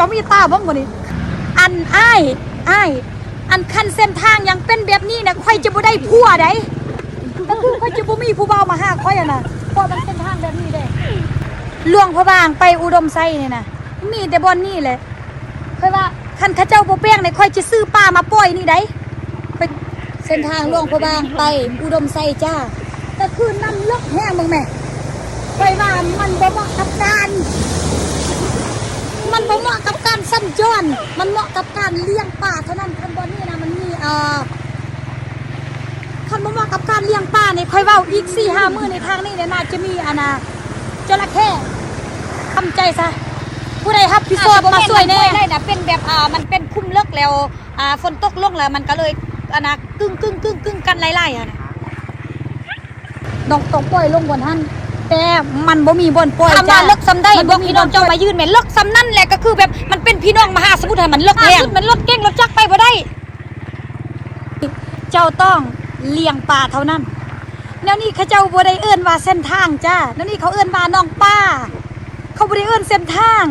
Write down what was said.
จ้ามีตาบ้างบ่นี่อันอ้ายอันคันเส้นทางยังเป็นแบบนี้นะค่อยจะบ่ได้ผัวได้ก็คือค่อยจะบ่มีผู้บ่าวมาหาค่อยอ่ะนะเพราะมันเส้นทางแบบนี้เด้หลวงพระบางไปอุดมไซนี่นะมีแต่บอนนี่แหละค่อยว่าคันข้าเจ้าบ่แป้งเนี่ยค่อยจะซื้อปลามาปล่อยนี่ได้ค่อยเส้นทางหลวงพระบางไปอุดมไซจ้าแต่คือนำลกแห้งมึงแม่ค่อยว่ามันบ่เหมาะกับการสั้นจรมันเหมาะกับการเลี้ยงปลาเท่านั้นคันบอนนี่นะมันมีคันบ่เหมาะกับการเลี้ยงปลาเนี่ยค่อยเว้าอีก 4-5 มื้อในทางนี้เนี่ยน่าจะมีจระเข้ทำใจซะผู้ใดรับผิดชอบมาช่วยแน่ได้นะเป็นแบบมันเป็นคุ้มเลิกแล้วฝนตกลงแล้วมันก็เลยกึ่งกันไล่ๆนะต้องปล่อยลงบนท่านแต่มันบ่มีบนปล่อยจ้าเลิกซ้ำได้บ่พี่น้องเจ้ามายืนแม่เลิกซ้ำนั่นแหละก็คือแบบมันเป็นพี่น้องมหาสมุทรมันเลิกแห้งมันรถเก่งรถจักรไปบ่ได้เจ้าต้องเลี้ยงปลาเท่านั้นแล้วนี่เขาเจ้าบ่ได้เอิ้นว่าเส้นทางจ้าแล้วนี่เขาเอิ้นว่าน้องป้าเขาบ่ได้เอิ้นเส้นทาง